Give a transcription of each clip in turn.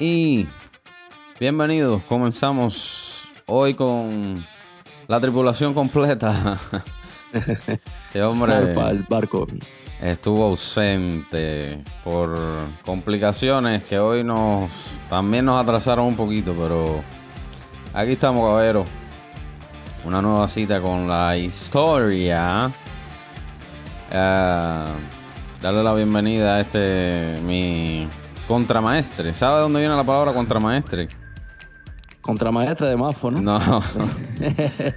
Y bienvenidos, comenzamos hoy con la tripulación completa. Este hombre Zarpa el barco. estuvo ausente por complicaciones que hoy también nos atrasaron un poquito, pero aquí estamos, caballero. Una nueva cita con la historia. Darle la bienvenida a mi contramaestre. ¿Sabe dónde viene la palabra contramaestre? Contramaestre de Mafo, ¿no? No.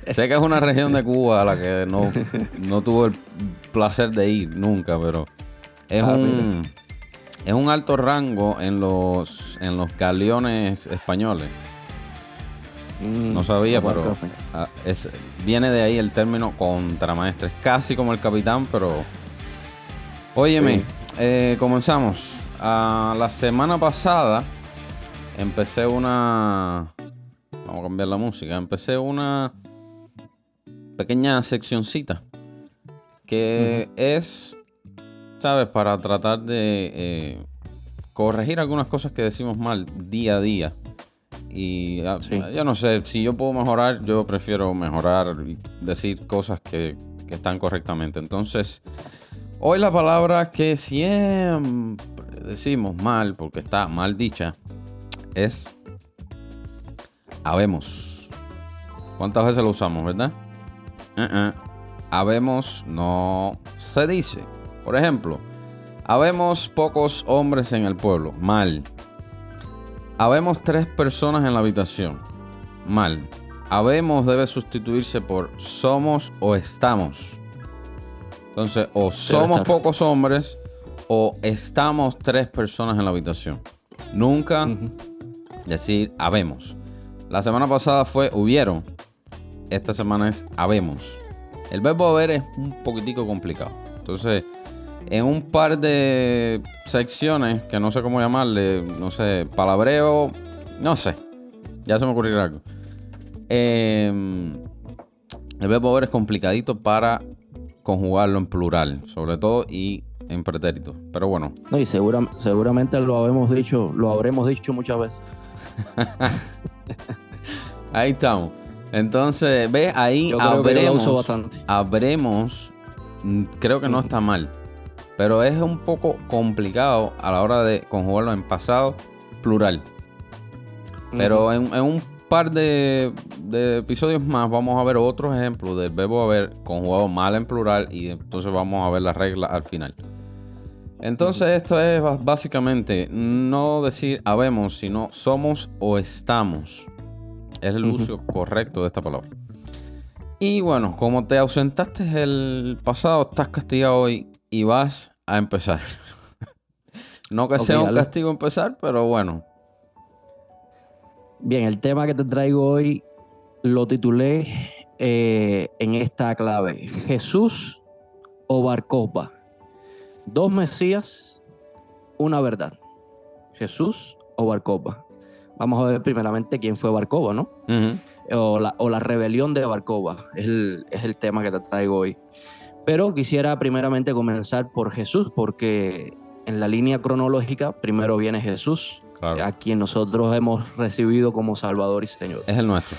Sé que es una región de Cuba a la que no tuve el placer de ir nunca, pero es un alto rango en los galeones españoles. No sabía, pero viene de ahí el término contramaestre. Es casi como el capitán, pero... Óyeme, comenzamos. La semana pasada empecé Vamos a cambiar la música. Empecé una pequeña seccioncita que es, ¿sabes? Para tratar de corregir algunas cosas que decimos mal día a día. Y yo no sé, si yo puedo mejorar, yo prefiero mejorar y decir cosas que están correctamente. Entonces, hoy la palabra que siempre decimos mal, porque está mal dicha, es habemos. ¿Cuántas veces lo usamos, verdad? Habemos no se dice. Por ejemplo, habemos pocos hombres en el pueblo. Mal. Habemos 3 personas en la habitación. Mal. Habemos debe sustituirse por somos o estamos. Entonces, o somos pocos hombres o estamos 3 personas en la habitación. Nunca decir habemos. La semana pasada fue hubieron. Esta semana es habemos. El verbo haber es un poquitico complicado. Entonces, en un par de secciones, que no sé cómo llamarle, no sé, palabreo, no sé. Ya se me ocurrió algo. El verbo haber es complicadito para conjugarlo en plural, sobre todo, y en pretérito. Pero bueno. No, y seguramente lo habremos dicho muchas veces. Ahí estamos. Entonces, ¿ves? Ahí yo creo que yo lo uso bastante. Habremos, creo que no está mal, pero es un poco complicado a la hora de conjugarlo en pasado plural. Pero en un par de episodios más vamos a ver otros ejemplos del verbo haber conjugado mal en plural y entonces vamos a ver la regla al final. Entonces esto es básicamente no decir habemos, sino somos o estamos. Es el uso correcto de esta palabra. Y bueno, como te ausentaste el pasado, estás castigado hoy y vas a empezar. No que sea un castigo empezar, pero bueno. Bien, el tema que te traigo hoy lo titulé en esta clave: Jesús o Bar Kokhba. 2 Mesías, una verdad. Jesús o Bar Kokhba. Vamos a ver primeramente quién fue Bar Kokhba, ¿no? O la rebelión de Bar Kokhba. Es el tema que te traigo hoy. Pero quisiera primeramente comenzar por Jesús, porque en la línea cronológica primero viene Jesús, claro, a quien nosotros hemos recibido como Salvador y Señor. Es el nuestro.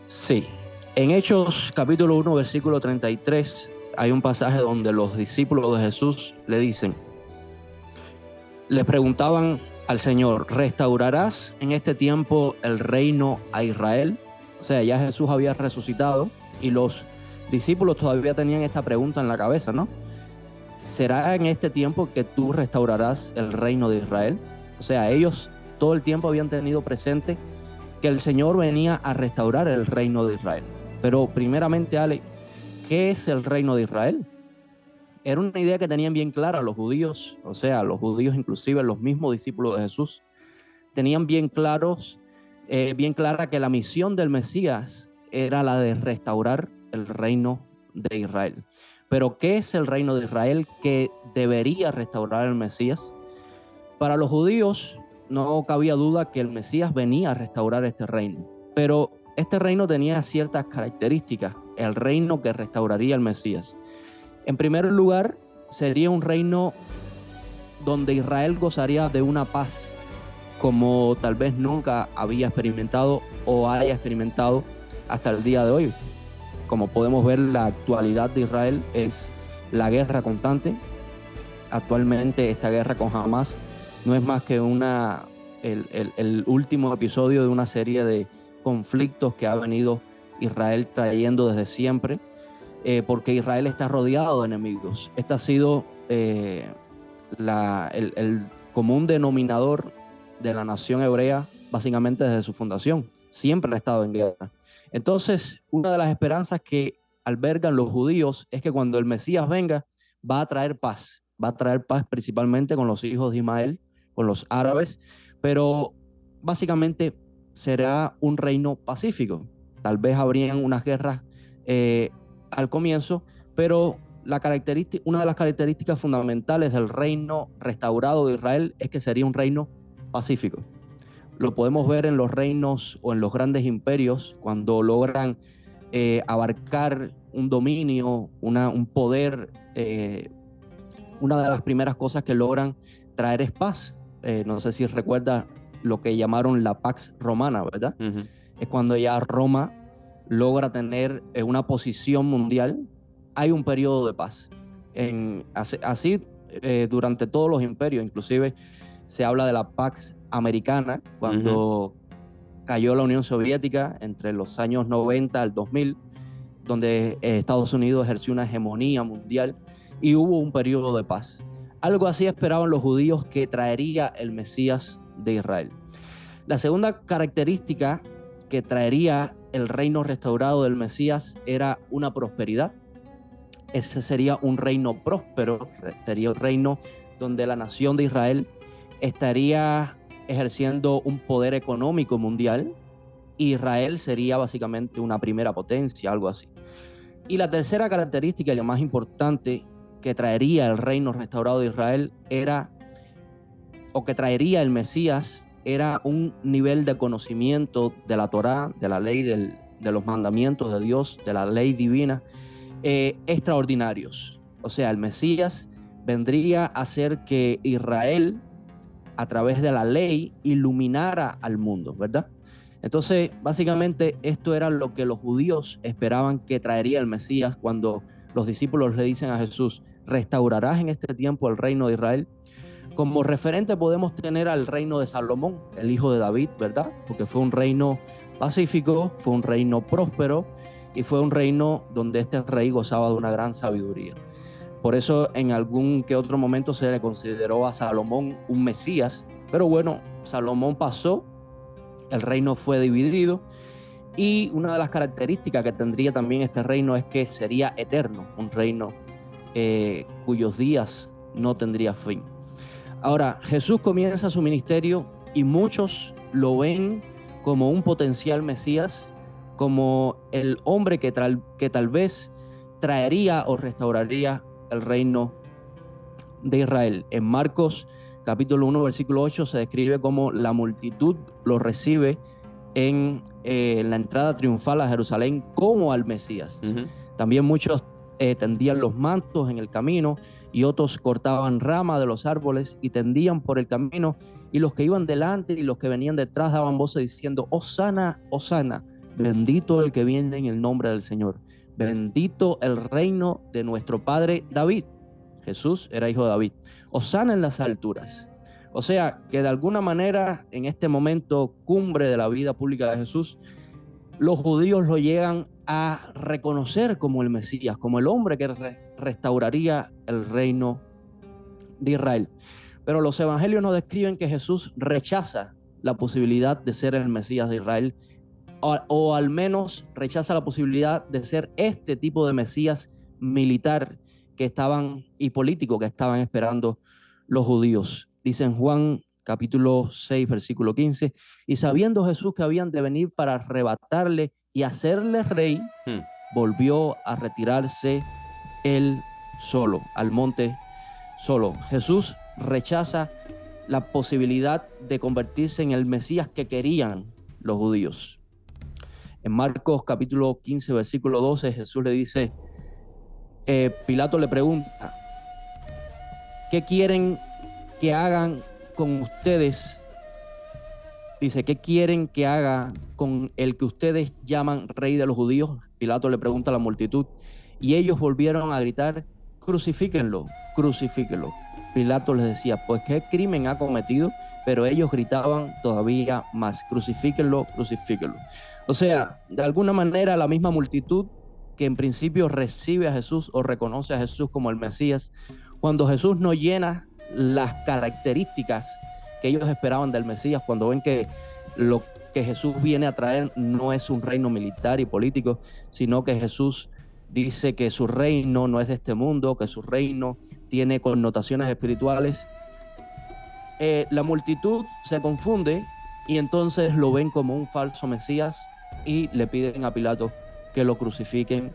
Sí. En Hechos capítulo 1, versículo 33, hay un pasaje donde los discípulos de Jesús les preguntaban al Señor: ¿restaurarás en este tiempo el reino a Israel? O sea, ya Jesús había resucitado y los discípulos todavía tenían esta pregunta en la cabeza, ¿no? ¿Será en este tiempo que tú restaurarás el reino de Israel? O sea, ellos todo el tiempo habían tenido presente que el Señor venía a restaurar el reino de Israel. Pero primeramente, Ale, ¿qué es el reino de Israel? Era una idea que tenían bien clara los judíos, o sea, los judíos, inclusive los mismos discípulos de Jesús, tenían bien clara que la misión del Mesías era la de restaurar el reino de Israel. Pero ¿qué es el reino de Israel que debería restaurar el Mesías? Para los judíos no cabía duda que el Mesías venía a restaurar este reino, pero este reino tenía ciertas características, el reino que restauraría el Mesías. En primer lugar, sería un reino donde Israel gozaría de una paz como tal vez nunca había experimentado o haya experimentado hasta el día de hoy. Como podemos ver, la actualidad de Israel es la guerra constante. Actualmente esta guerra con Hamas no es más que el último episodio de una serie de conflictos que ha venido Israel trayendo desde siempre, porque Israel está rodeado de enemigos. Este ha sido el común denominador de la nación hebrea básicamente desde su fundación. Siempre ha estado en guerra. Entonces, una de las esperanzas que albergan los judíos es que cuando el Mesías venga, va a traer paz. Va a traer paz principalmente con los hijos de Ismael, con los árabes, pero básicamente será un reino pacífico. Tal vez habrían unas guerras al comienzo, pero una de las características fundamentales del reino restaurado de Israel es que sería un reino pacífico. Lo podemos ver en los reinos o en los grandes imperios cuando logran abarcar un dominio, un poder. Una de las primeras cosas que logran traer es paz. No sé si recuerdas lo que llamaron la Pax Romana, ¿verdad? Uh-huh. Es cuando ya Roma logra tener una posición mundial. Hay un periodo de paz. Así durante todos los imperios, inclusive se habla de la Pax Americana, cuando cayó la Unión Soviética entre los años 90 al 2000, donde Estados Unidos ejerció una hegemonía mundial y hubo un periodo de paz. Algo así esperaban los judíos que traería el Mesías de Israel. La segunda característica que traería el reino restaurado del Mesías era una prosperidad. Ese sería un reino próspero, sería un reino donde la nación de Israel estaría ejerciendo un poder económico mundial. Israel sería básicamente una primera potencia, algo así. Y la tercera característica y la más importante que traería el reino restaurado de Israel que traería el Mesías, era un nivel de conocimiento de la Torá, de la ley, de los mandamientos de Dios, de la ley divina, extraordinarios. O sea, el Mesías vendría a hacer que Israel, a través de la ley, iluminara al mundo, ¿verdad? Entonces, básicamente, esto era lo que los judíos esperaban que traería el Mesías cuando los discípulos le dicen a Jesús: ¿restaurarás en este tiempo el reino de Israel? Como referente podemos tener al reino de Salomón, el hijo de David, ¿verdad? Porque fue un reino pacífico, fue un reino próspero y fue un reino donde este rey gozaba de una gran sabiduría. Por eso en algún que otro momento se le consideró a Salomón un Mesías, pero bueno, Salomón pasó, el reino fue dividido y una de las características que tendría también este reino es que sería eterno, un reino cuyos días no tendría fin. Ahora, Jesús comienza su ministerio y muchos lo ven como un potencial Mesías, como el hombre que tal vez traería o restauraría el reino de Israel. En Marcos capítulo 1, versículo 8 se describe cómo la multitud lo recibe en la entrada triunfal a Jerusalén como al Mesías. Uh-huh. También muchos tendían los mantos en el camino y otros cortaban ramas de los árboles y tendían por el camino, y los que iban delante y los que venían detrás daban voces diciendo: Hosana, Hosana, bendito el que viene en el nombre del Señor, bendito el reino de nuestro padre David. Jesús era hijo de David. Hosana en las alturas. O sea, que de alguna manera en este momento cumbre de la vida pública de Jesús, los judíos lo llegan a reconocer como el Mesías, como el hombre que restauraría el reino de Israel. Pero los evangelios nos describen que Jesús rechaza la posibilidad de ser el Mesías de Israel, o al menos rechaza la posibilidad de ser este tipo de Mesías militar y político que estaban esperando los judíos. Dice en Juan capítulo 6, versículo 15, y sabiendo Jesús que habían de venir para arrebatarle y hacerle rey, volvió a retirarse él solo, al monte solo. Jesús rechaza la posibilidad de convertirse en el Mesías que querían los judíos. En Marcos capítulo 15, versículo 12, Jesús le dice, Pilato le pregunta: ¿qué quieren que hagan con ustedes? Dice, ¿qué quieren que haga con el que ustedes llaman rey de los judíos? Pilato le pregunta a la multitud. Y ellos volvieron a gritar, crucifíquenlo, crucifíquenlo. Pilato les decía, pues ¿qué crimen ha cometido? Pero ellos gritaban todavía más, crucifíquenlo, crucifíquenlo. O sea, de alguna manera la misma multitud que en principio recibe a Jesús o reconoce a Jesús como el Mesías, cuando Jesús no llena las características que ellos esperaban del Mesías, cuando ven que lo que Jesús viene a traer no es un reino militar y político, sino que Jesús dice que su reino no es de este mundo, que su reino tiene connotaciones espirituales. La multitud se confunde y entonces lo ven como un falso Mesías y le piden a Pilato que lo crucifiquen.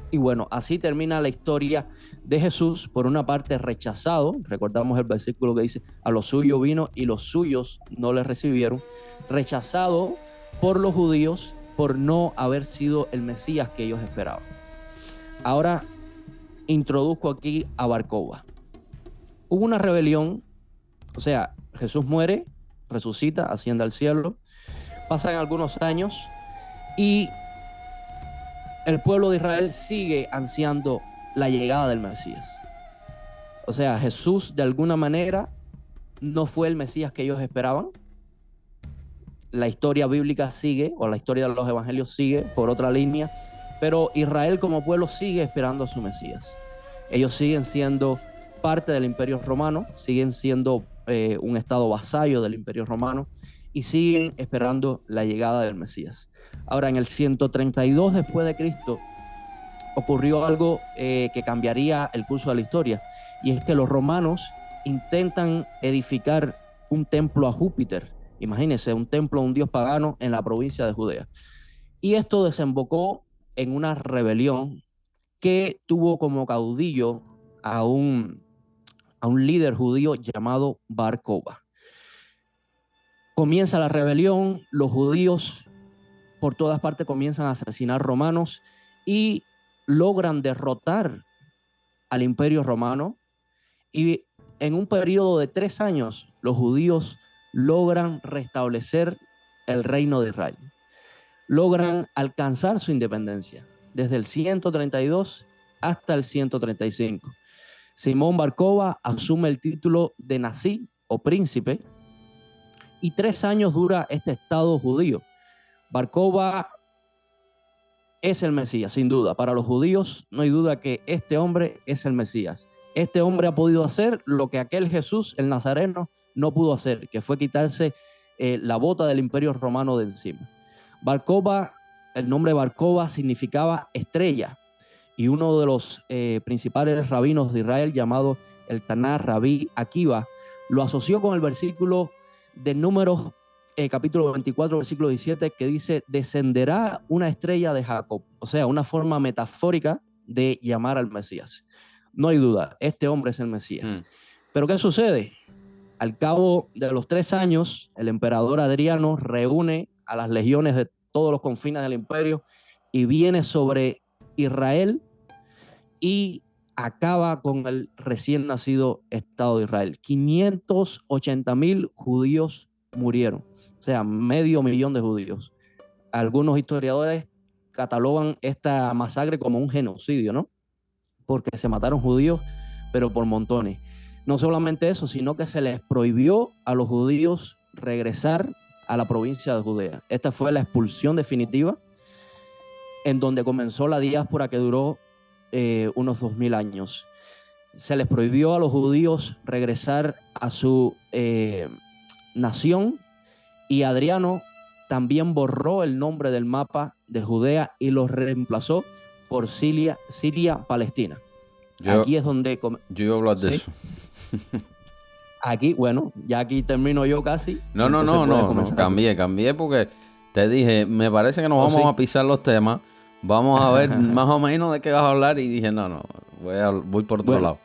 Y bueno, así termina la historia de Jesús, por una parte rechazado, recordamos el versículo que dice, a los suyos vino y los suyos no le recibieron, rechazado por los judíos por no haber sido el Mesías que ellos esperaban. Ahora introduzco aquí a Bar-Kokhba. Hubo una rebelión, o sea, Jesús muere, resucita, asciende al cielo, pasan algunos años y el pueblo de Israel sigue ansiando la llegada del Mesías. O sea, Jesús de alguna manera no fue el Mesías que ellos esperaban. La historia bíblica sigue, o la historia de los evangelios sigue por otra línea, pero Israel como pueblo sigue esperando a su Mesías. Ellos siguen siendo parte del Imperio Romano, siguen siendo un estado vasallo del Imperio Romano y siguen esperando la llegada del Mesías. Ahora, en el 132 después de Cristo, ocurrió algo que cambiaría el curso de la historia, y es que los romanos intentan edificar un templo a Júpiter. Imagínense, un templo a un dios pagano en la provincia de Judea. Y esto desembocó en una rebelión que tuvo como caudillo a un líder judío llamado Bar-Kokhba. Comienza la rebelión, los judíos por todas partes comienzan a asesinar romanos y logran derrotar al Imperio Romano, y en un periodo de 3 años los judíos logran restablecer el reino de Israel, logran alcanzar su independencia desde el 132 hasta el 135. Simón Bar-Kokhba asume el título de Nazí o príncipe y 3 años dura este estado judío. Bar-Kokhba es el Mesías, sin duda. Para los judíos no hay duda que este hombre es el Mesías. Este hombre ha podido hacer lo que aquel Jesús, el Nazareno, no pudo hacer, que fue quitarse la bota del Imperio Romano de encima. Bar-Kokhba, el nombre Bar-Kokhba significaba estrella, y uno de los principales rabinos de Israel, llamado el Taná Rabí Akiva, lo asoció con el versículo de Números capítulo 24, versículo 17, que dice, descenderá una estrella de Jacob. O sea, una forma metafórica de llamar al Mesías. No hay duda, este hombre es el Mesías. Pero ¿qué sucede? Al cabo de los 3 años, el emperador Adriano reúne a las legiones de todos los confines del imperio y viene sobre Israel y acaba con el recién nacido Estado de Israel. 580,000 judíos murieron, o sea, 500,000 de judíos. Algunos historiadores catalogan esta masacre como un genocidio, ¿no? Porque se mataron judíos, pero por montones. No solamente eso, sino que se les prohibió a los judíos regresar a la provincia de Judea. Esta fue la expulsión definitiva, en donde comenzó la diáspora que duró unos 2000 años. Se les prohibió a los judíos regresar a su nación, y Adriano también borró el nombre del mapa de Judea y lo reemplazó por Siria, Palestina. Aquí es donde... Yo iba a hablar de eso. Aquí, bueno, ya aquí termino yo casi. No, cambié porque te dije, me parece que nos vamos a pisar los temas. Vamos a ver más o menos de qué vas a hablar, y dije, no, voy por otro lado.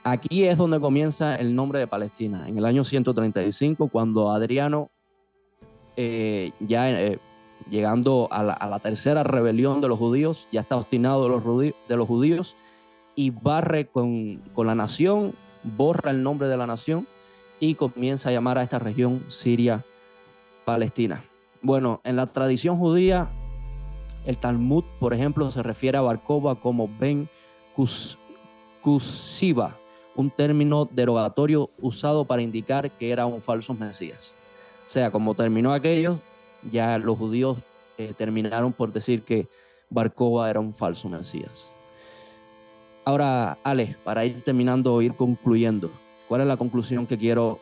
Aquí es donde comienza el nombre de Palestina, en el año 135, cuando Adriano, llegando a la tercera rebelión de los judíos, ya está obstinado de los judíos, y barre con la nación, borra el nombre de la nación y comienza a llamar a esta región Siria Palestina. Bueno, en la tradición judía, el Talmud, por ejemplo, se refiere a Bar Kokhba como Ben Kusiba, un término derogatorio usado para indicar que era un falso mesías. O sea, como terminó aquello, ya los judíos terminaron por decir que Bar Kokhba era un falso mesías. Ahora, Ale, para ir terminando, ir concluyendo, ¿cuál es la conclusión que quiero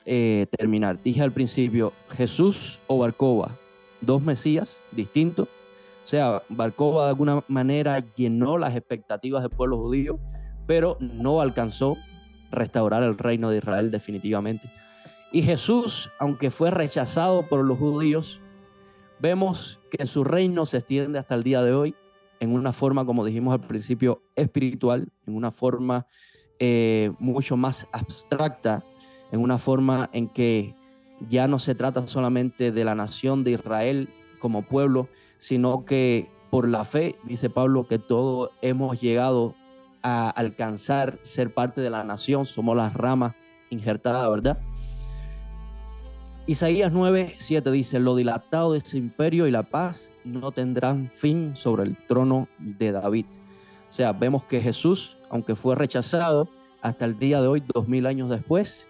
terminar? Dije al principio, Jesús o Bar Kokhba, dos mesías distintos. O sea, Bar Kokhba de alguna manera llenó las expectativas del pueblo judío, pero no alcanzó restaurar el reino de Israel definitivamente. Y Jesús, aunque fue rechazado por los judíos, vemos que su reino se extiende hasta el día de hoy en una forma, como dijimos al principio, espiritual, en una forma mucho más abstracta, en una forma en que ya no se trata solamente de la nación de Israel como pueblo, sino que por la fe, dice Pablo, que todos hemos llegado a alcanzar ser parte de la nación, somos las ramas injertadas, ¿verdad? Isaías 9:7 dice, lo dilatado de ese imperio y la paz no tendrán fin sobre el trono de David. O sea, vemos que Jesús, aunque fue rechazado, hasta el día de hoy, 2000 años después,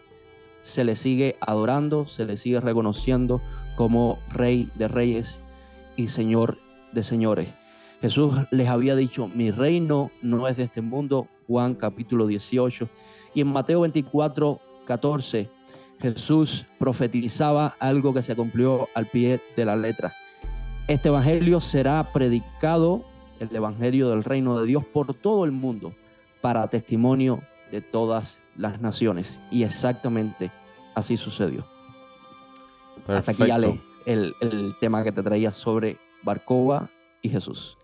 se le sigue adorando, se le sigue reconociendo como Rey de Reyes y Señor de Señores. Jesús les había dicho, mi reino no es de este mundo, Juan capítulo 18. Y en Mateo 24:14, Jesús profetizaba algo que se cumplió al pie de la letra. Este evangelio será predicado, el evangelio del reino de Dios, por todo el mundo, para testimonio de todas las naciones. Y exactamente así sucedió. Perfecto. Hasta aquí, Ale, el tema que te traía sobre Bar Kokhba y Jesús.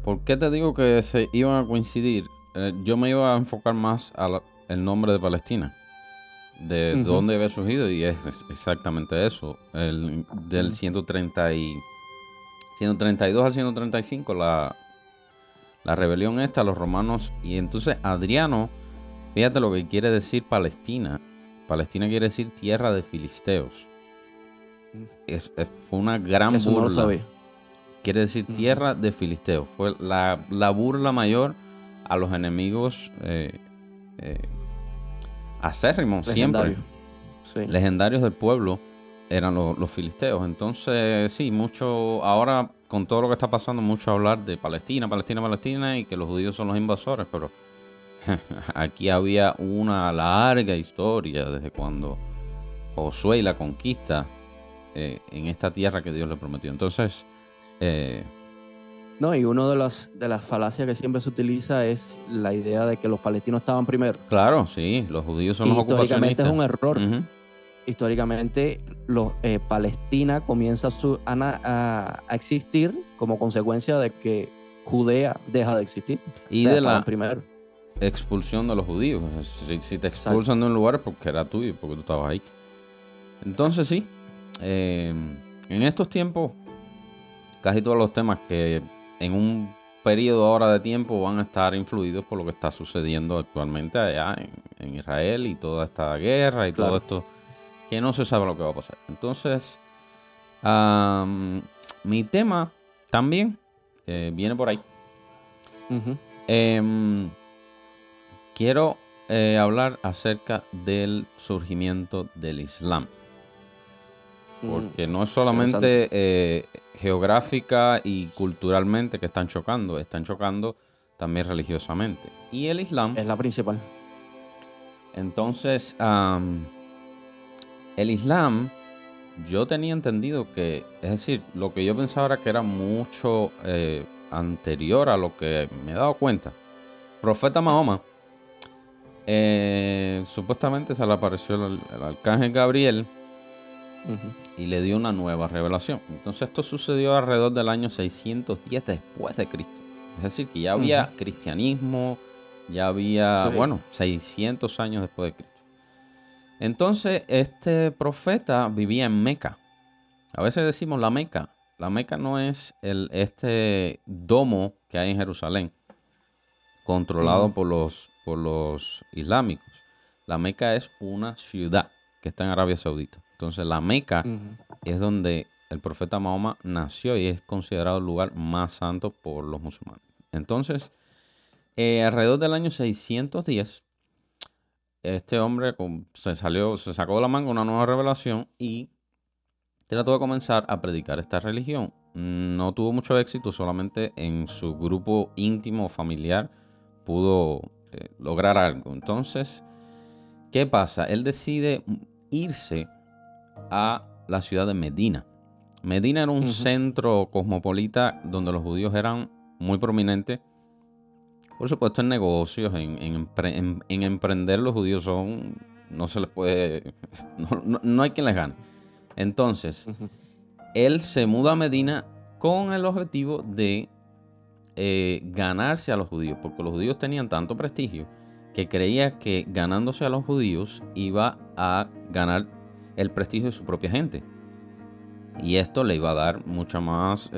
¿Por qué te digo que se iban a coincidir? Yo me iba a enfocar más al nombre de Palestina, de dónde había surgido, y es exactamente eso. Del 132 al 135, la rebelión esta, los romanos. Y entonces Adriano, fíjate lo que quiere decir Palestina. Palestina quiere decir tierra de filisteos. Fue una gran Eso burla. no lo sabía. Quiere decir tierra de filisteos. Fue la burla mayor a los enemigos acérrimos, siempre. Sí. Legendarios del pueblo eran los filisteos. Entonces, sí, mucho. Ahora, con todo lo que está pasando, mucho hablar de Palestina, y que los judíos son los invasores, pero aquí había una larga historia desde cuando Josué y la conquista en esta tierra que Dios le prometió. Entonces, no, y una de las falacias que siempre se utiliza es la idea de que los palestinos estaban primero. Claro, sí, los judíos son los ocupacionistas. Históricamente es un error. Históricamente, Palestina comienza a existir como consecuencia de que Judea deja de existir. Y de la expulsión de los judíos. Si te expulsan de un lugar es porque era tuyo, porque tú estabas ahí. Entonces sí, en estos tiempos, casi todos los temas que en un periodo ahora de tiempo van a estar influidos por lo que está sucediendo actualmente allá en Israel y toda esta guerra y todo esto, que no se sabe lo que va a pasar. Entonces, mi tema también viene por ahí. Quiero hablar acerca del surgimiento del Islam. Porque no es solamente geográfica y culturalmente que están chocando también religiosamente. Y el Islam es la principal. Entonces, el Islam, yo tenía entendido que, es decir, lo que yo pensaba era que era mucho anterior a lo que me he dado cuenta. Profeta Mahoma, supuestamente se le apareció el arcángel Gabriel y le dio una nueva revelación. Entonces esto sucedió alrededor del año 610 después de Cristo. Es decir, que ya había cristianismo, ya había, 600 años después de Cristo. Entonces este profeta vivía en Meca. A veces decimos la Meca. La Meca no es este domo que hay en Jerusalén, controlado por los islámicos. La Meca es una ciudad que está en Arabia Saudita. Entonces la Meca es donde el profeta Mahoma nació y es considerado el lugar más santo por los musulmanes. Entonces, alrededor del año 610, este hombre se sacó de la manga una nueva revelación y trató de comenzar a predicar esta religión. No tuvo mucho éxito, solamente en su grupo íntimo familiar pudo lograr algo. Entonces, ¿qué pasa? Él decide irse a la ciudad de Medina. Medina era un centro cosmopolita donde los judíos eran muy prominentes. Por supuesto, en negocios, en emprender, los judíos no se les puede, no hay quien les gane. Entonces, él se muda a Medina con el objetivo de ganarse a los judíos, porque los judíos tenían tanto prestigio que creía que ganándose a los judíos iba a ganar el prestigio de su propia gente. Y esto le iba a dar mucha más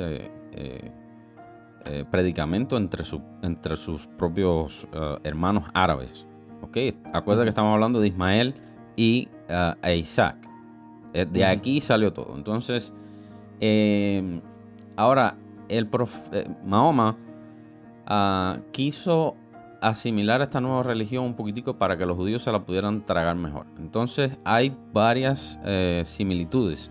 predicamento entre sus propios hermanos árabes. ¿Okay? Acuérdate que estamos hablando de Ismael y Isaac. De aquí salió todo. Entonces, ahora, Mahoma quiso asimilar esta nueva religión un poquitico para que los judíos se la pudieran tragar mejor. Entonces, hay varias similitudes.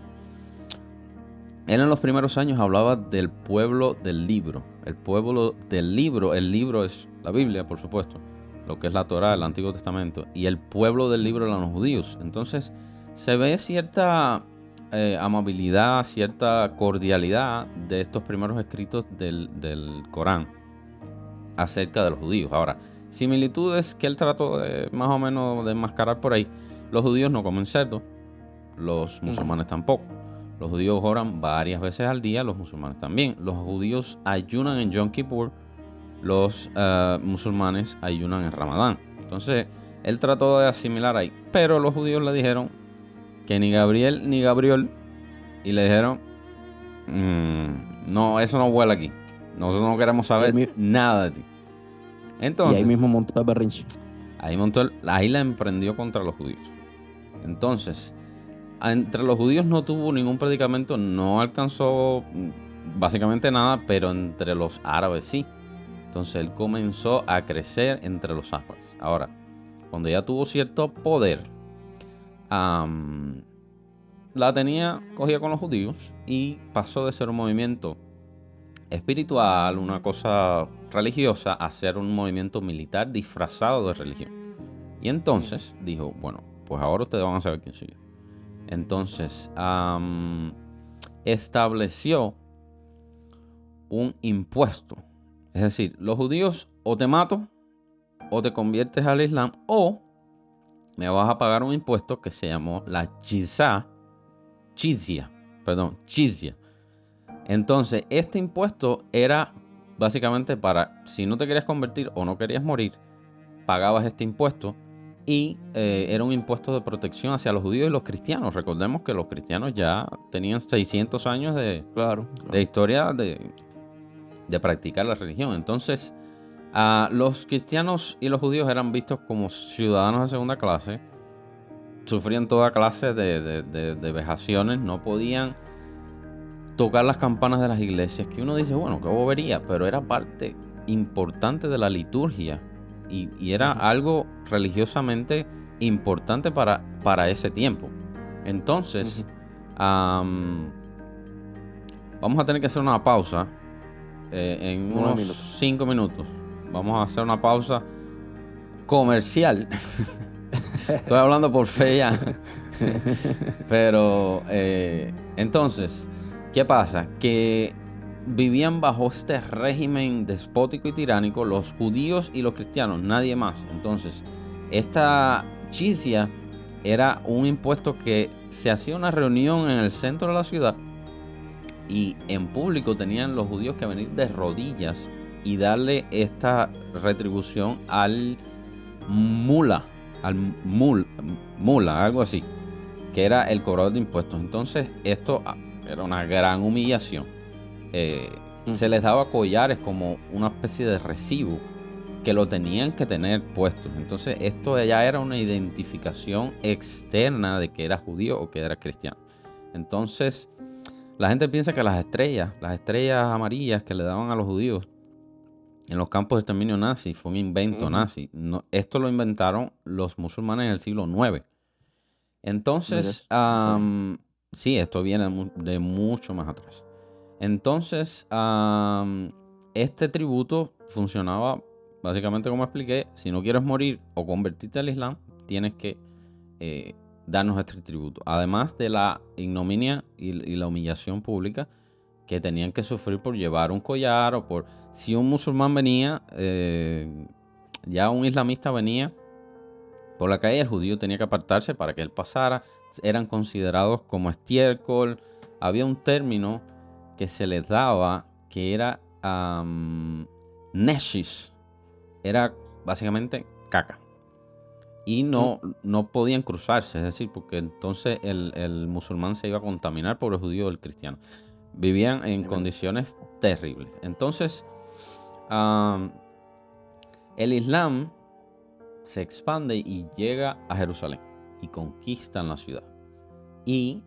Él en los primeros años hablaba del pueblo del libro. El pueblo del libro, el libro es la Biblia, por supuesto, lo que es la Torá, el Antiguo Testamento, y el pueblo del libro eran los judíos. Entonces, se ve cierta amabilidad, cierta cordialidad de estos primeros escritos del Corán acerca de los judíos. Ahora, similitudes que él trató de más o menos de enmascarar por ahí. Los judíos no comen cerdo, los musulmanes tampoco. Los judíos oran varias veces al día, los musulmanes también. Los judíos ayunan en Yom Kippur, los musulmanes ayunan en Ramadán. Entonces, él trató de asimilar ahí. Pero los judíos le dijeron que ni Gabriel ni Gabriel, y le dijeron, no, eso no vuela aquí. Nosotros no queremos saber nada de ti. Entonces, y ahí mismo montó el berrinche. Ahí la emprendió contra los judíos. Entonces, entre los judíos no tuvo ningún predicamento, no alcanzó básicamente nada, pero entre los árabes sí. Entonces él comenzó a crecer entre los árabes. Ahora, cuando ya tuvo cierto poder, cogía con los judíos y pasó de ser un movimiento espiritual, una cosa religiosa, a ser un movimiento militar disfrazado de religión. Y entonces dijo, bueno, pues ahora ustedes van a saber quién soy yo. Entonces, estableció un impuesto. Es decir, los judíos o te mato, o te conviertes al Islam, o me vas a pagar un impuesto que se llamó la jizya. Entonces, este impuesto era básicamente para, si no te querías convertir o no querías morir, pagabas este impuesto. Y era un impuesto de protección hacia los judíos y los cristianos. Recordemos que los cristianos ya tenían 600 años de historia de practicar la religión. Entonces, los cristianos y los judíos eran vistos como ciudadanos de segunda clase. Sufrían toda clase de vejaciones. No podían tocar las campanas de las iglesias. Que uno dice, bueno, qué bobería, pero era parte importante de la liturgia. Y era algo religiosamente importante para ese tiempo. Entonces, vamos a tener que hacer una pausa en unos 5 minutos. Vamos a hacer una pausa comercial. Estoy hablando por fe ya. Pero, entonces, ¿qué pasa? Que vivían bajo este régimen despótico y tiránico los judíos y los cristianos, nadie más. Entonces, esta jizya era un impuesto que se hacía una reunión en el centro de la ciudad y en público tenían los judíos que venir de rodillas y darle esta retribución al mula, algo así, que era el cobrador de impuestos. Entonces, esto era una gran humillación. Se les daba collares como una especie de recibo que lo tenían que tener puestos. Entonces esto ya era una identificación externa de que era judío o que era cristiano. Entonces, la gente piensa que las estrellas amarillas que le daban a los judíos en los campos de exterminio nazi fue un invento nazi. No, esto lo inventaron los musulmanes en el siglo IX. Entonces, sí, esto viene de mucho más atrás. Entonces, este tributo funcionaba básicamente como expliqué. Si no quieres morir o convertirte al Islam, tienes que darnos este tributo. Además de la ignominia y la humillación pública que tenían que sufrir por llevar un collar o por... Si un musulmán venía, ya un islamista venía por la calle, el judío tenía que apartarse para que él pasara. Eran considerados como estiércol. Había un término que se les daba que era neshis. Era básicamente caca. Y no podían cruzarse, es decir, porque entonces el musulmán se iba a contaminar por el judío o el cristiano. Vivían en condiciones terribles. Entonces, el Islam se expande y llega a Jerusalén y conquistan la ciudad. Y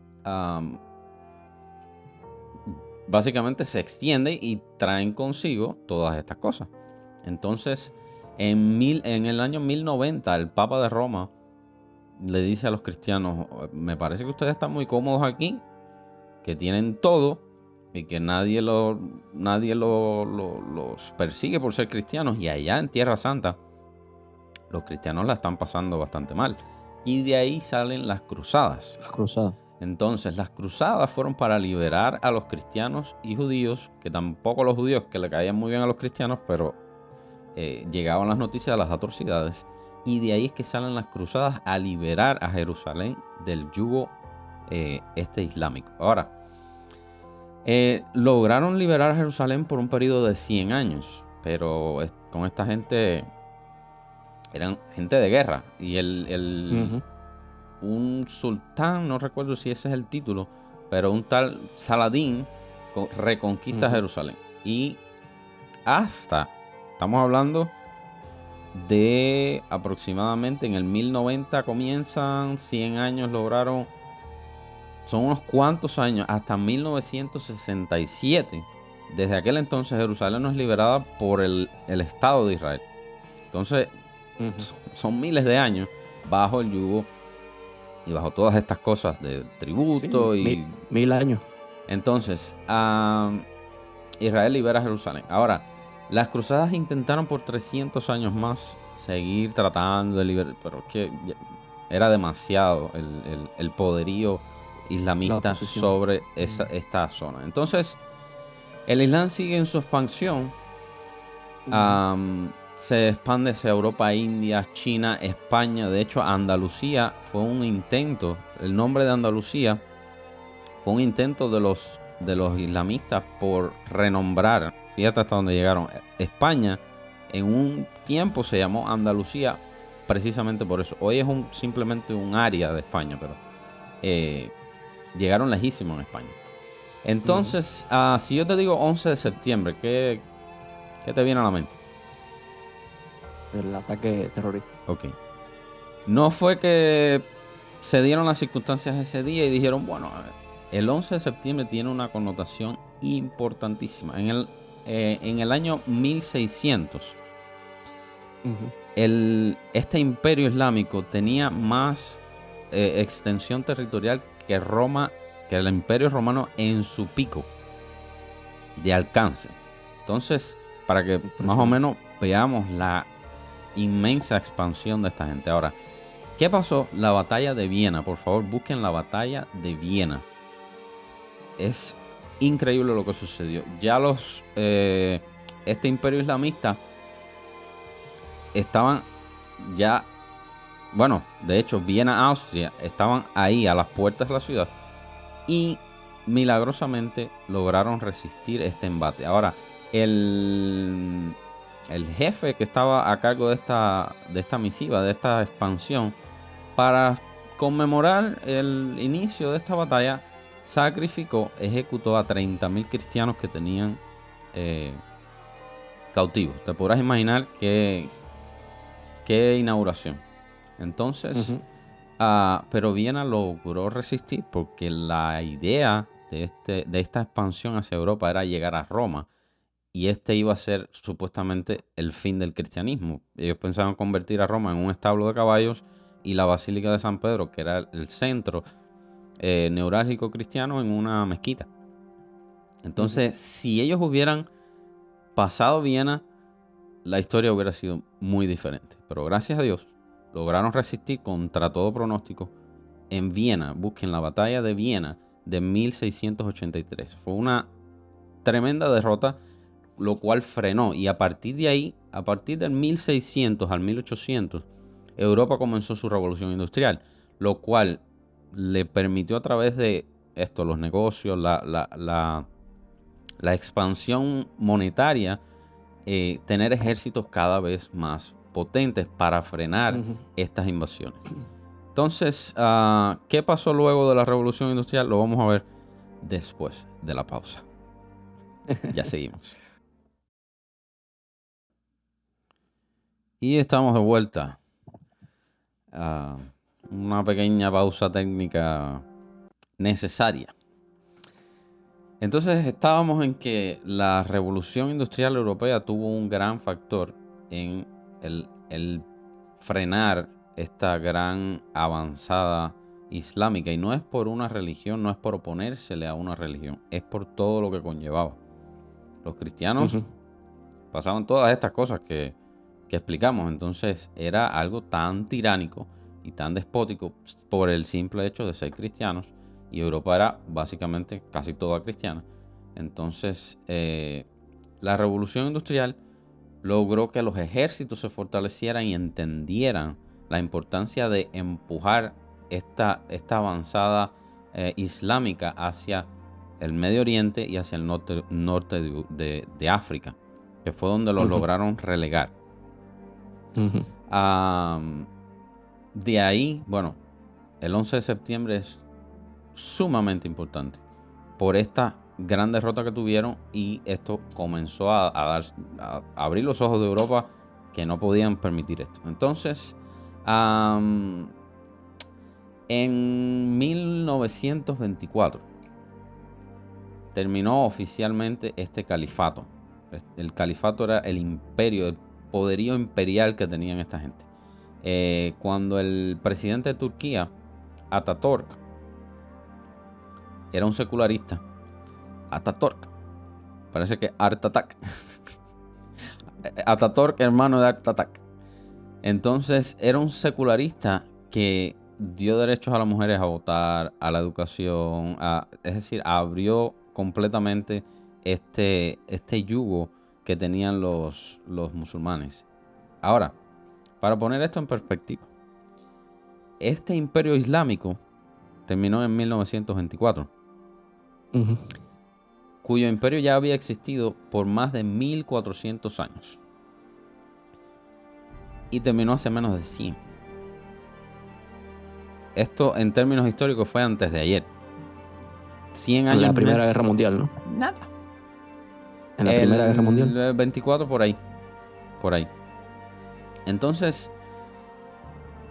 básicamente se extiende y traen consigo todas estas cosas. Entonces, en el año 1090, el Papa de Roma le dice a los cristianos: me parece que ustedes están muy cómodos aquí, que tienen todo y que nadie los persigue por ser cristianos, y allá en Tierra Santa los cristianos la están pasando bastante mal. Y de ahí salen las cruzadas. Las cruzadas. Entonces, las cruzadas fueron para liberar a los cristianos y judíos, que tampoco los judíos, que le caían muy bien a los cristianos, pero llegaban las noticias de las atrocidades. Y de ahí es que salen las cruzadas a liberar a Jerusalén del yugo islámico. Ahora, lograron liberar a Jerusalén por un periodo de 100 años, pero con esta gente eran gente de guerra. Y un sultán, no recuerdo si ese es el título, pero un tal Saladín reconquista Jerusalén. Y estamos hablando de aproximadamente en el 1090 comienzan, 100 años lograron, son unos cuantos años, hasta 1967. Desde aquel entonces Jerusalén no es liberada por el Estado de Israel. Entonces, son miles de años bajo el yugo y bajo todas estas cosas de tributo, sí, mil años. Entonces, Israel libera Jerusalén. Ahora, las cruzadas intentaron por 300 años más seguir tratando de liberar, pero es que era demasiado el poderío islamista sobre esta zona. Entonces, el Islam sigue en su expansión. Se expande hacia Europa, India, China, España. De hecho, Andalucía fue un intento. El nombre de Andalucía fue un intento de los islamistas por renombrar. Fíjate hasta dónde llegaron. España en un tiempo se llamó Andalucía precisamente por eso. Hoy es simplemente un área de España, pero llegaron lejísimo en España. Entonces, si yo te digo 11 de septiembre, ¿qué te viene a la mente? El ataque terrorista. Ok. No fue que se dieron las circunstancias ese día y dijeron, bueno, el 11 de septiembre tiene una connotación importantísima. En el año 1600, este imperio islámico tenía más extensión territorial que Roma, que el imperio romano en su pico de alcance. Entonces, para que más o menos veamos la inmensa expansión de esta gente. Ahora, ¿qué pasó? La batalla de Viena. Por favor, busquen la batalla de Viena. Es increíble lo que sucedió. Ya este imperio islamista estaban ya, bueno, de hecho, Viena, Austria, estaban ahí a las puertas de la ciudad y milagrosamente lograron resistir este embate. Ahora, el jefe que estaba a cargo de esta misiva, de esta expansión, para conmemorar el inicio de esta batalla, ejecutó a 30.000 cristianos que tenían cautivos. Te podrás imaginar qué inauguración. Entonces, Pero Viena logró resistir porque la idea de esta expansión hacia Europa era llegar a Roma y este iba a ser supuestamente el fin del cristianismo. Ellos pensaban convertir a Roma en un establo de caballos y la Basílica de San Pedro, que era el centro neurálgico cristiano, en una mezquita. Entonces, si ellos hubieran pasado Viena, la historia hubiera sido muy diferente. Pero gracias a Dios, lograron resistir contra todo pronóstico. En Viena, busquen la batalla de Viena de 1683. Fue una tremenda derrota, lo cual frenó. Y a partir de ahí, a partir del 1600 al 1800, Europa comenzó su revolución industrial, lo cual le permitió a través de esto, los negocios, la expansión monetaria, tener ejércitos cada vez más potentes para frenar estas invasiones. Entonces, ¿qué pasó luego de la revolución industrial? Lo vamos a ver después de la pausa. Ya seguimos. Y estamos de vuelta. Una pequeña pausa técnica necesaria. Entonces estábamos en que la revolución industrial europea tuvo un gran factor en el frenar esta gran avanzada islámica. Y no es por una religión, no es por oponérsele a una religión, es por todo lo que conllevaba. Los cristianos pasaban todas estas cosas que explicamos. Entonces era algo tan tiránico y tan despótico por el simple hecho de ser cristianos. Y Europa era básicamente casi toda cristiana. Entonces, la revolución industrial logró que los ejércitos se fortalecieran y entendieran la importancia de empujar esta avanzada islámica hacia el Medio Oriente y hacia el norte de África, que fue donde los lograron relegar. De ahí, bueno, el 11 de septiembre es sumamente importante por esta gran derrota que tuvieron, y esto comenzó a abrir los ojos de Europa, que no podían permitir esto. Entonces, en 1924 terminó oficialmente este califato. El califato era el imperio, el poderío imperial que tenían esta gente. Cuando el presidente de Turquía, Ataturk, era un secularista. Ataturk. Parece que Art Attack. Ataturk, hermano de Art Attack. Entonces, era un secularista que dio derechos a las mujeres a votar, a la educación, es decir, abrió completamente este yugo que tenían los musulmanes. Ahora, para poner esto en perspectiva, este imperio islámico terminó en 1924, cuyo imperio ya había existido por más de 1400 años y terminó hace menos de 100. Esto en términos históricos fue antes de ayer. 100 años. En la Primera Guerra Mundial, ¿no? Nada. En la Primera Guerra Mundial. El 24 por ahí. Entonces,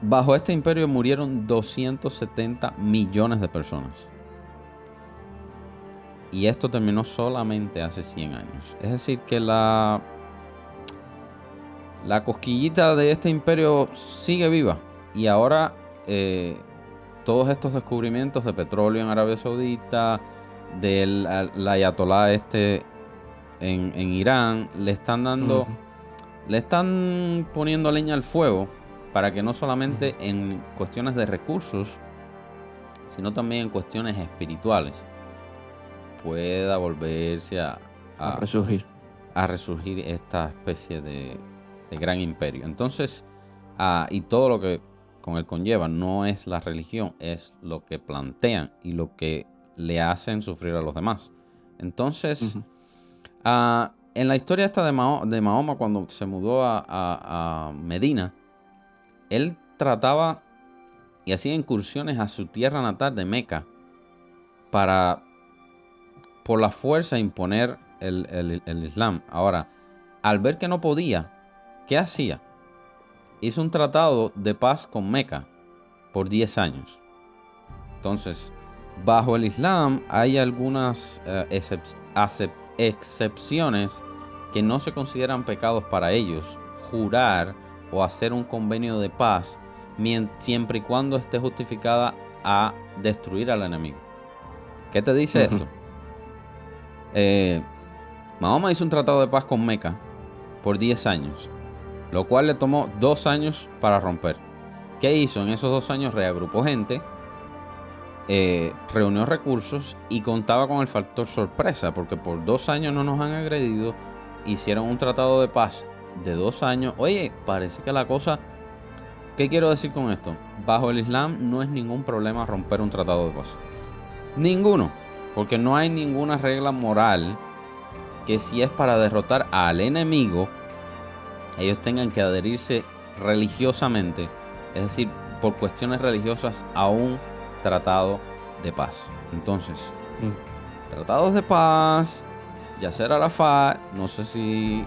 bajo este imperio murieron 270 millones de personas. Y esto terminó solamente hace 100 años. Es decir, que la cosquillita de este imperio sigue viva. Y ahora todos estos descubrimientos de petróleo en Arabia Saudita, del ayatolá en Irán, le están poniendo leña al fuego para que no solamente en cuestiones de recursos, sino también en cuestiones espirituales, pueda volverse a resurgir esta especie de gran imperio. Entonces, y todo lo que con él conlleva, no es la religión, es lo que plantean y lo que le hacen sufrir a los demás. Entonces, en la historia esta de Mahoma, cuando se mudó a Medina, él trataba y hacía incursiones a su tierra natal de Meca para, por la fuerza, imponer el Islam. Ahora, al ver que no podía, ¿qué hacía? Hizo un tratado de paz con Meca por 10 años. Entonces, bajo el Islam hay algunas excepciones que no se consideran pecados para ellos. Jurar o hacer un convenio de paz siempre y cuando esté justificada a destruir al enemigo. ¿Qué te dice esto? Mahoma hizo un tratado de paz con Meca por 10 años, lo cual le tomó 2 años para romper. ¿Qué hizo? En esos 2 años reagrupó gente, reunió recursos y contaba con el factor sorpresa, porque por 2 años no nos han agredido. Hicieron un tratado de paz de 2 años. Oye, parece que la cosa... ¿Qué quiero decir con esto? Bajo el Islam no es ningún problema romper un tratado de paz. Ninguno. Porque no hay ninguna regla moral que si es para derrotar al enemigo, ellos tengan que adherirse religiosamente, es decir, por cuestiones religiosas, a un tratado de paz. Entonces, tratados de paz, Yasser Arafat, no sé si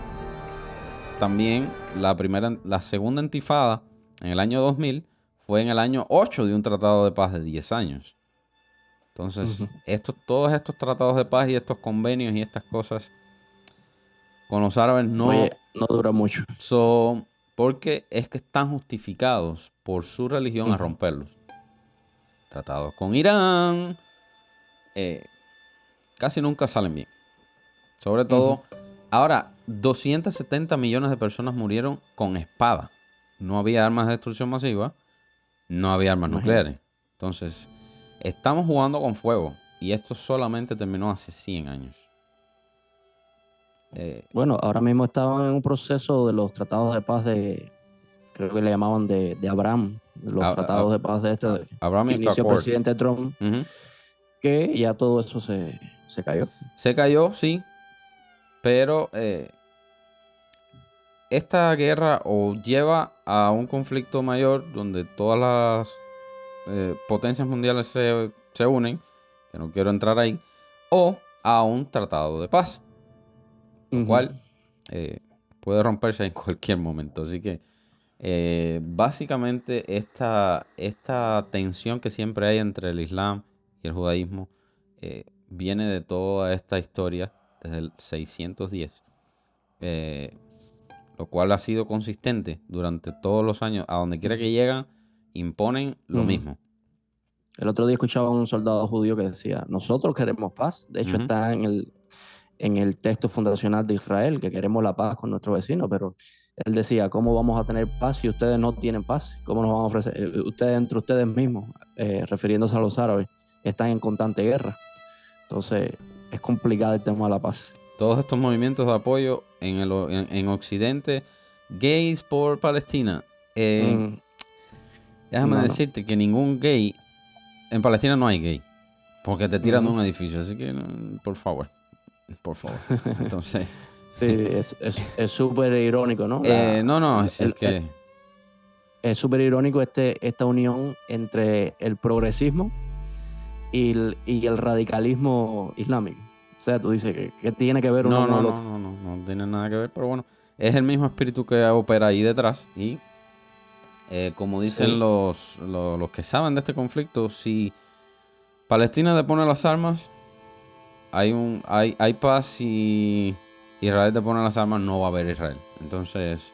también la segunda intifada en el año 2000 fue en el año 8 de un tratado de paz de 10 años. Entonces, todos estos tratados de paz y estos convenios y estas cosas con los árabes no dura mucho. Porque es que están justificados por su religión a romperlos. Tratados con Irán casi nunca salen bien. Sobre todo, ahora 270 millones de personas murieron con espada. No había armas de destrucción masiva, no había armas nucleares. Entonces, estamos jugando con fuego y esto solamente terminó hace 100 años. Bueno, ahora mismo estaban en un proceso de los tratados de paz creo que le llamaban de Abraham, los tratados de paz de Abraham que inició el presidente Trump, que ya todo eso se cayó. Se cayó, sí, pero esta guerra o lleva a un conflicto mayor donde todas las potencias mundiales se unen, que no quiero entrar ahí, o a un tratado de paz, lo cual puede romperse en cualquier momento. Así que básicamente esta tensión que siempre hay entre el Islam y el judaísmo viene de toda esta historia desde el 610, lo cual ha sido consistente durante todos los años. A donde quiera que llegan, imponen lo mismo. El otro día escuchaba a un soldado judío que decía: nosotros queremos paz. De hecho, está en el texto fundacional de Israel, que queremos la paz con nuestros vecinos, pero él decía: ¿cómo vamos a tener paz si ustedes no tienen paz? ¿Cómo nos van a ofrecer? Ustedes, entre ustedes mismos, refiriéndose a los árabes, están en constante guerra. Entonces, es complicado el tema de la paz. Todos estos movimientos de apoyo en Occidente, gays por Palestina. Déjame decirte que ningún gay, en Palestina no hay gay, porque te tiran de un edificio, así que por favor. Entonces... sí, es súper irónico, ¿no? Es súper irónico esta unión entre el progresismo y el radicalismo islámico. O sea, tú dices que tiene que ver uno con el otro. No tiene nada que ver, pero bueno, es el mismo espíritu que opera ahí detrás. Y como dicen los que saben de este conflicto, si Palestina depone las armas, hay paz. Si Israel depone las armas, no va a haber Israel. Entonces,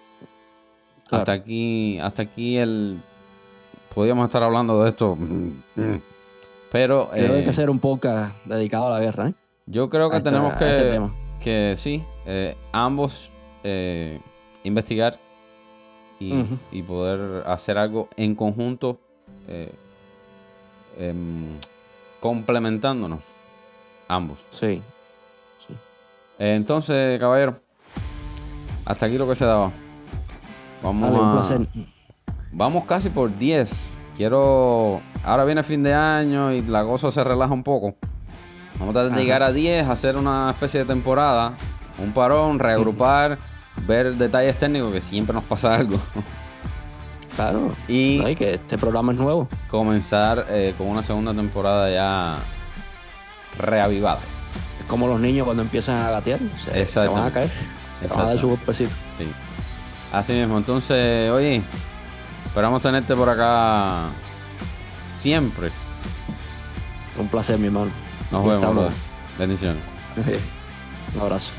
claro, hasta aquí podríamos estar hablando de esto, pero creo que hay que hacer un podcast dedicado a la guerra, ¿eh? Yo creo que tenemos que sí, ambos investigar y poder hacer algo en conjunto, complementándonos ambos. Sí. Entonces, caballero, hasta aquí lo que se daba. Vamos casi por 10. Ahora viene fin de año y la cosa se relaja un poco. Vamos a tratar de llegar a 10, hacer una especie de temporada, un parón, reagrupar, ver detalles técnicos, que siempre nos pasa algo. Claro. Y que este programa es nuevo. Comenzar con una segunda temporada ya reavivada. Es como los niños cuando empiezan a gatear. Se van a caer. Se van a dar su golpecito. Sí. Así mismo. Entonces, oye, esperamos tenerte por acá siempre. Un placer, mi hermano. Nos Aquí vemos, estamos. brother. Bendiciones. Un abrazo.